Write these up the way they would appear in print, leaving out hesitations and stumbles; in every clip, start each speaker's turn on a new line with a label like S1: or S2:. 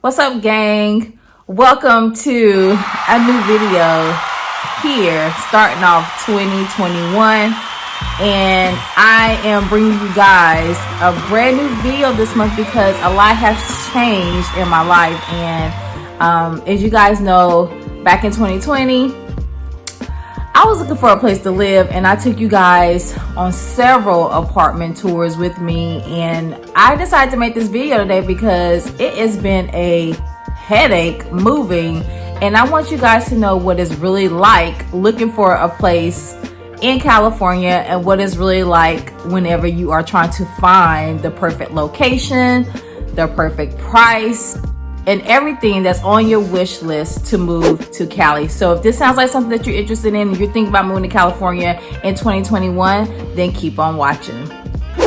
S1: What's up, gang? Welcome to a new video here, starting off 2021. And I am bringing you guys a brand new video this month because a lot has changed in my life. And as you guys know, back in 2020, I was looking for a place to live, and I took you guys on several apartment tours with me, and I decided to make this video today because it has been a headache moving, and I want you guys to know what it's really like looking for a place in California and what it's really like whenever you are trying to find the perfect location, the perfect price, and everything that's on your wish list to move to Cali. So if this sounds like something that you're interested in and you're thinking about moving to California in 2021, then keep on watching.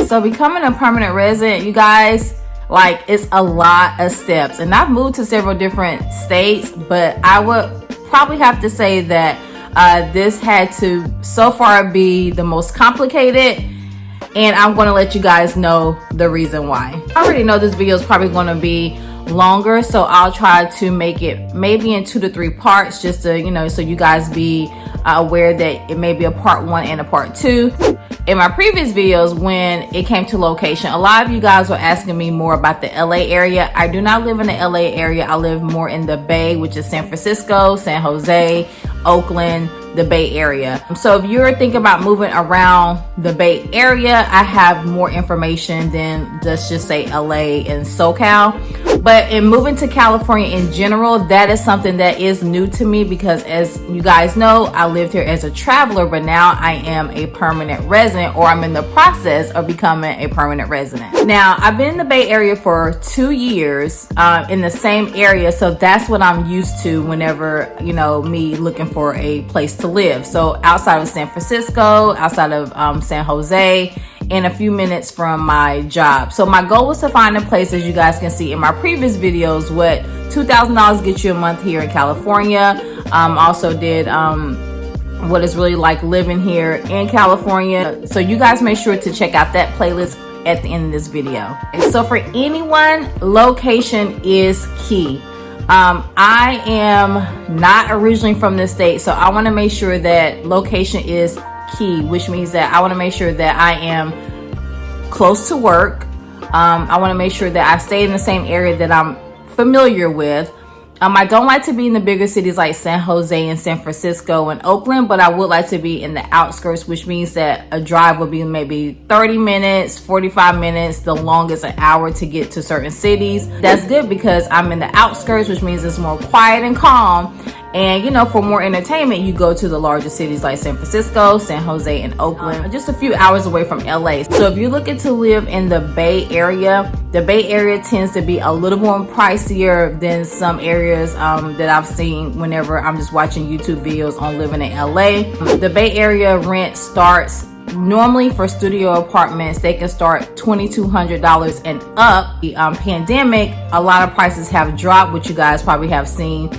S1: So becoming a permanent resident, you guys, it's a lot of steps. And I've moved to several different states, but I would probably have to say that this had to so far be the most complicated. And I'm going to let you guys know the reason why. I already know this video is probably going to be longer, so I'll try to make it maybe in 2 to 3 parts, just to so you guys be aware that it may be a part 1 and a part 2. In my previous videos, when it came to location, a lot of you guys were asking me more about the LA area. I do not live in the LA area. I live more in the Bay, which is San Francisco, San Jose, Oakland, the Bay Area. So if you're thinking about moving around the Bay Area, I have more information than let's just say LA and SoCal. But in moving to California in general, that is something that is new to me because, as you guys know, I lived here as a traveler, but now I am a permanent resident, or I'm in the process of becoming a permanent resident. Now, I've been in the Bay Area for 2 years in the same area, so that's what I'm used to whenever, me looking for a place to live. So outside of San Francisco, outside of San Jose, in a few minutes from my job. So my goal was to find a place, as you guys can see in my previous videos, what $2,000 gets you a month here in California. Also did what it's really like living here in California. So you guys make sure to check out that playlist at the end of this video. So for anyone, location is key. I am not originally from this state, so I want to make sure that location is key, which means that I want to make sure that I am close to work. I want to make sure that I stay in the same area that I'm familiar with. I don't like to be in the bigger cities like San Jose and San Francisco and Oakland, but I would like to be in the outskirts, which means that a drive will be maybe 30 minutes, 45 minutes, the longest an hour to get to certain cities. That's good because I'm in the outskirts, which means it's more quiet and calm. And, for more entertainment, you go to the larger cities like San Francisco, San Jose, and Oakland, just a few hours away from LA. So if you're looking to live in the Bay Area, the Bay Area tends to be a little more pricier than some areas that I've seen whenever I'm just watching YouTube videos on living in LA. The Bay Area rent starts normally for studio apartments, they can start $2,200 and up. The pandemic, a lot of prices have dropped, which you guys probably have seen.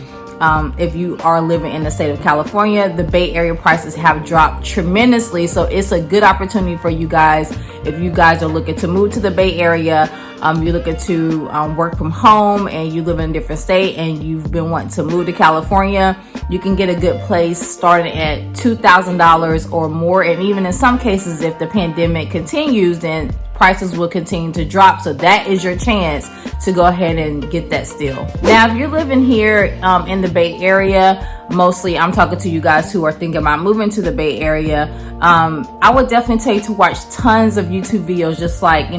S1: If you are living in the state of California, the Bay Area prices have dropped tremendously. So it's a good opportunity for you guys. If you guys are looking to move to the Bay Area, you're looking to work from home and you live in a different state and you've been wanting to move to California, you can get a good place starting at $2,000 or more. And even in some cases, if the pandemic continues, then prices will continue to drop. So that is your chance to go ahead and get that still. Now, if you're living here in the Bay Area, mostly I'm talking to you guys who are thinking about moving to the Bay Area, I would definitely tell you to watch tons of YouTube videos, just like,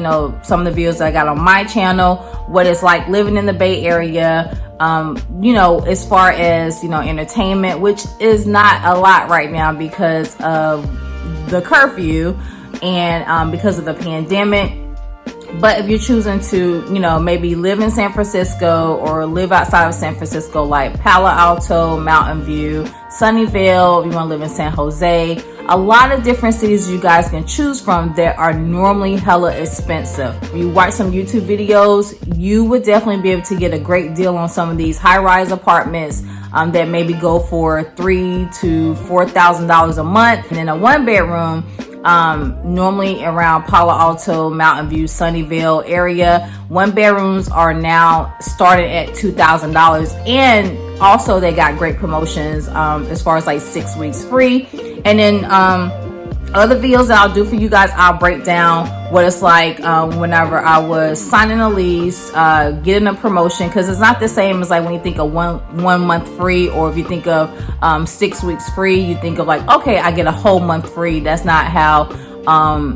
S1: some of the videos that I got on my channel, what it's like living in the Bay Area, as far as, entertainment, which is not a lot right now because of the curfew and because of the pandemic. But if you're choosing to, maybe live in San Francisco or live outside of San Francisco, like Palo Alto, Mountain View, Sunnyvale, you want to live in San Jose, a lot of different cities you guys can choose from that are normally hella expensive. If you watch some YouTube videos, you would definitely be able to get a great deal on some of these high-rise apartments that maybe go for $3,000 to $4,000 a month. And then a 1-bedroom normally around Palo Alto, Mountain View, Sunnyvale area. 1-bedrooms are now starting at $2,000, and also they got great promotions as far as like 6 weeks free. And then other videos that I'll do for you guys, I'll break down what it's like whenever I was signing a lease, getting a promotion, because it's not the same as like when you think of one month free, or if you think of 6 weeks free, you think of like, okay, I get a whole month free. That's not how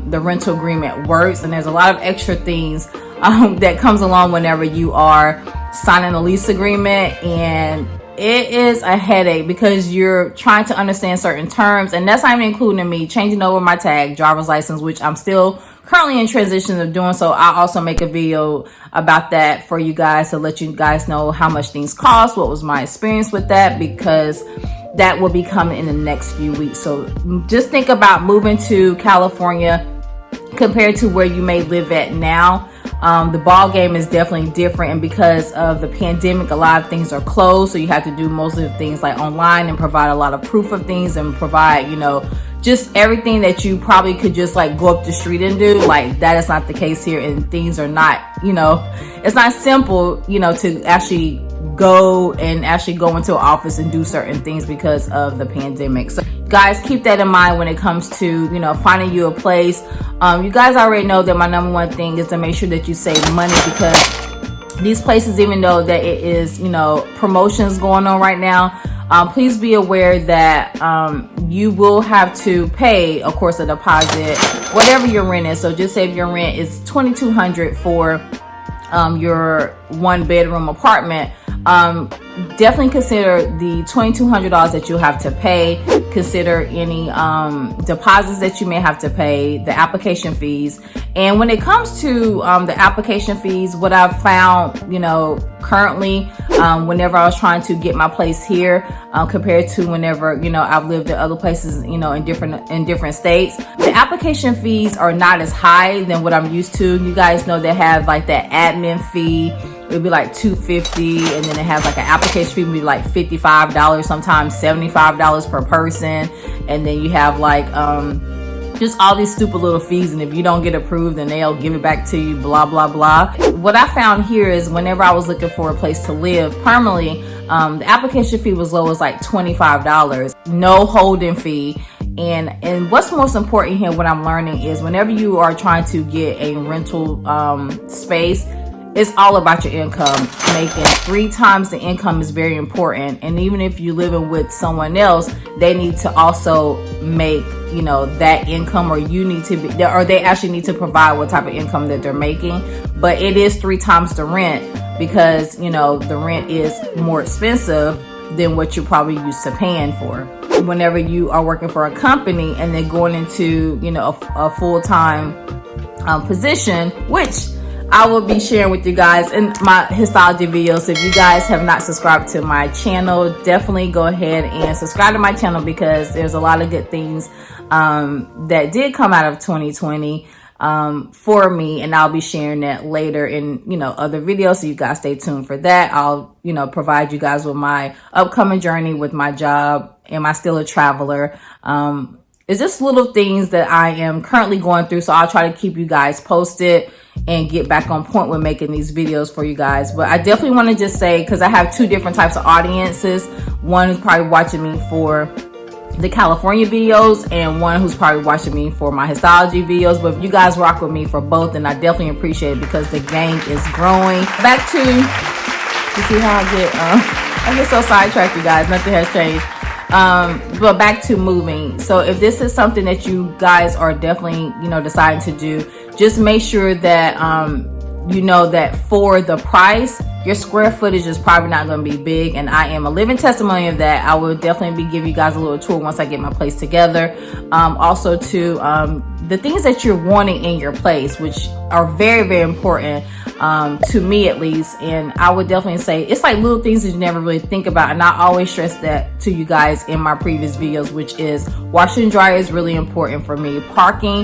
S1: the rental agreement works, and there's a lot of extra things that comes along whenever you are signing a lease agreement, and it is a headache because you're trying to understand certain terms, and that's not even including me changing over my tag, driver's license, which I'm still currently in transition of doing. So I'll also make a video about that for you guys to let you guys know how much things cost, what was my experience with that, because that will be coming in the next few weeks. So just think about moving to California compared to where you may live at now. The ball game is definitely different, and because of the pandemic, a lot of things are closed, so you have to do most of the things like online and provide a lot of proof of things and provide, you know, just everything that you probably could just like go up the street and do. Like, that is not the case here, and things are not, you know, it's not simple, you know, to actually go into an office and do certain things because of the pandemic. So guys, keep that in mind when it comes to, you know, finding you a place. You guys already know that my number one thing is to make sure that you save money, because these places, even though that it is, you know, promotions going on right now, please be aware that you will have to pay, of course, a deposit, whatever your rent is. So just say if your rent is $2,200 for your 1-bedroom apartment, definitely consider the $2,200 that you'll have to pay. Consider any deposits that you may have to pay, the application fees. And when it comes to the application fees, what I've found, you know, currently, whenever I was trying to get my place here, compared to whenever, you know, I've lived in other places, you know, in different states, the application fees are not as high than what I'm used to. You guys know they have like that admin fee. It'll be like $250, and then it has like an application fee, be like $55, sometimes $75 per person, and then you have like just all these stupid little fees, and if you don't get approved, then they'll give it back to you, blah blah blah. What I found here is whenever I was looking for a place to live permanently, the application fee was low as like $25, no holding fee. And what's most important here, what I'm learning, is whenever you are trying to get a rental space, it's all about your income. Making 3 times the income is very important. And even if you're living with someone else, they need to also make, you know, that income, or you need to be, or they actually need to provide what type of income that they're making. But it is 3 times the rent, because, you know, the rent is more expensive than what you're probably used to paying for. Whenever you are working for a company and then going into, you know, a full-time position, which I will be sharing with you guys in my histology videos. If you guys have not subscribed to my channel, definitely go ahead and subscribe to my channel, because there's a lot of good things that did come out of 2020 for me, and I'll be sharing that later in, you know, other videos, so you guys stay tuned for that. I'll, you know, provide you guys with my upcoming journey with my job. Am I still a traveler? It's just little things that I am currently going through, so I'll try to keep you guys posted and get back on point with making these videos for you guys. But I definitely want to just say, because I have 2 different types of audiences. One is probably watching me for the California videos, and one who's probably watching me for my histology videos. But if you guys rock with me for both, then I definitely appreciate it, because the gang is growing. Back to, you see how I get so sidetracked, you guys. Nothing has changed. But back to moving. So if this is something that you guys are definitely, you know, deciding to do, just make sure that you know that for the price, your square footage is probably not going to be big, and I am a living testimony of that. I will definitely be giving you guys a little tour once I get my place together. Also to the things that you're wanting in your place, which are very, very important to me at least. And I would definitely say it's like little things that you never really think about, and I always stress that to you guys in my previous videos, which is washer and dryer is really important for me. Parking,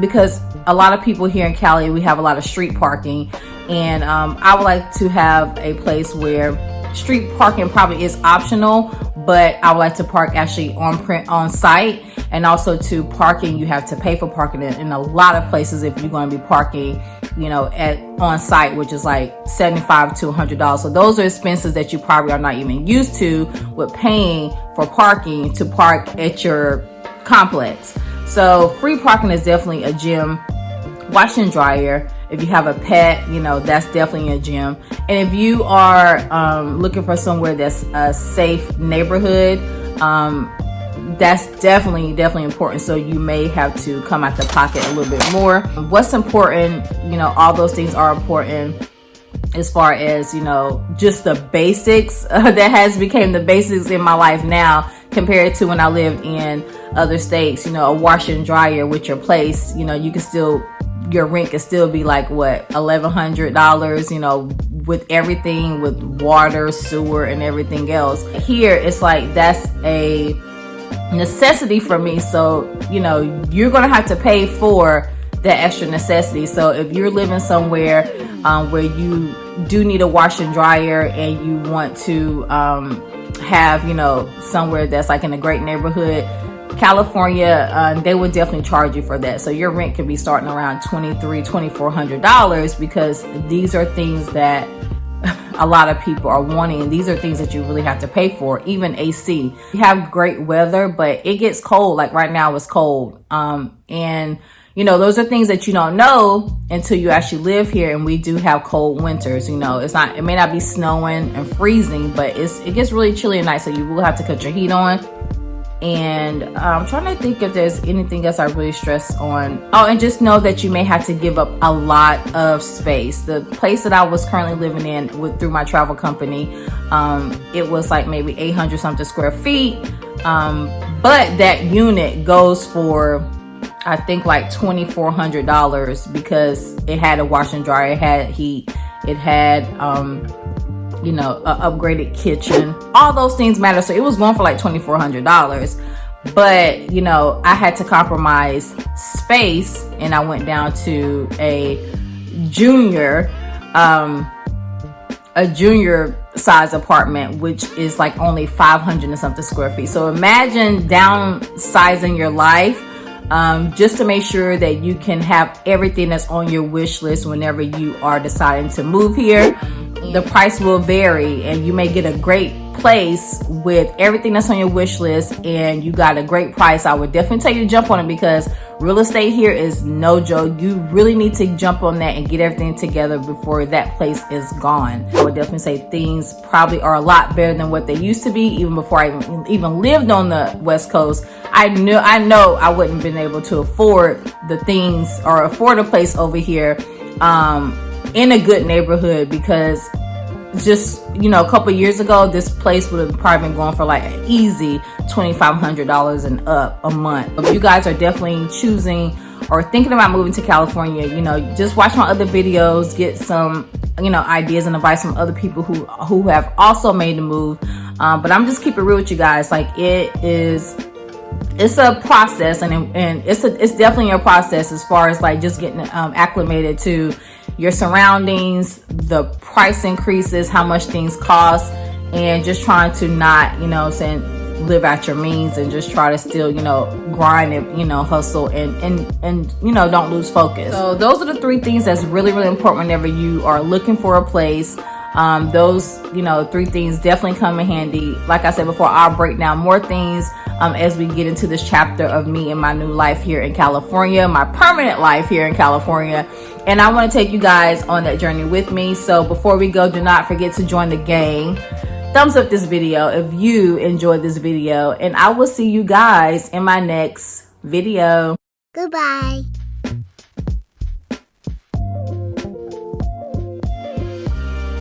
S1: because a lot of people here in Cali, we have a lot of street parking, and I would like to have a place where street parking probably is optional, but I would like to park actually on site. And also to parking, you have to pay for parking in a lot of places if you're going to be parking, you know, at on site, which is like $75 to $100. So those are expenses that you probably are not even used to with paying for parking to park at your complex. So free parking is definitely a gem. Washer and dryer. If you have a pet, you know, that's definitely a gem. And if you are looking for somewhere that's a safe neighborhood, that's definitely important. So you may have to come out the pocket a little bit more. What's important, you know, all those things are important as far as, you know, just the basics that has become the basics in my life now compared to when I lived in other states. You know, a washer and dryer with your place, you know, you can still, your rent can still be like what, $1,100, you know, with everything, with water, sewer, and everything else. Here it's like that's a necessity for me. So, you know, you're gonna have to pay for that extra necessity. So if you're living somewhere where you do need a washer and dryer and you want to have, you know, somewhere that's like in a great neighborhood, California, they would definitely charge you for that. So your rent could be starting around $2,400 because these are things that a lot of people are wanting. These are things that you really have to pay for. Even AC. You have great weather, but it gets cold. Like right now it's cold. And you know, those are things that you don't know until you actually live here. And we do have cold winters. You know, it may not be snowing and freezing, but it gets really chilly at night. So you will have to cut your heat on. And I'm trying to think if there's anything else I really stress on. Oh, and just know that you may have to give up a lot of space. The place that I was currently living in through my travel company, it was like maybe 800 something square feet. But that unit goes for, I think, like $2,400 because it had a washer and dryer, it had heat, it had you know, an upgraded kitchen. All those things matter. So it was going for like $2,400. But, you know, I had to compromise space and I went down to a junior size apartment, which is like only 500 and something square feet. So imagine downsizing your life just to make sure that you can have everything that's on your wish list whenever you are deciding to move here. The price will vary and you may get a great place with everything that's on your wish list and you got a great price. I would definitely tell you to jump on it because real estate here is no joke. You really need to jump on that and get everything together before that place is gone. I would definitely say things probably are a lot better than what they used to be. Even before I even lived on the West Coast, I know I wouldn't have been able to afford the things or afford a place over here in a good neighborhood, because just, you know, a couple years ago, this place would have probably been going for like an easy $2,500 and up a month. If you guys are definitely choosing or thinking about moving to California, you know, just watch my other videos, get some, you know, ideas and advice from other people who have also made the move. But I'm just keeping it real with you guys. Like it's a process, and it's definitely a process as far as like just getting acclimated to your surroundings, the price increases, how much things cost, and just trying to not, you know, live out your means and just try to still, you know, grind and, you know, hustle and you know, don't lose focus. So those are the three things that's really important whenever you are looking for a place. Those, you know, three things definitely come in handy. Like I said before, I'll break down more things as we get into this chapter of me and my new life here in California, my permanent life here in California. And I want to take you guys on that journey with me. So before we go, do not forget to join the gang. Thumbs up this video if you enjoyed this video, and I will see you guys in my next video.
S2: Goodbye.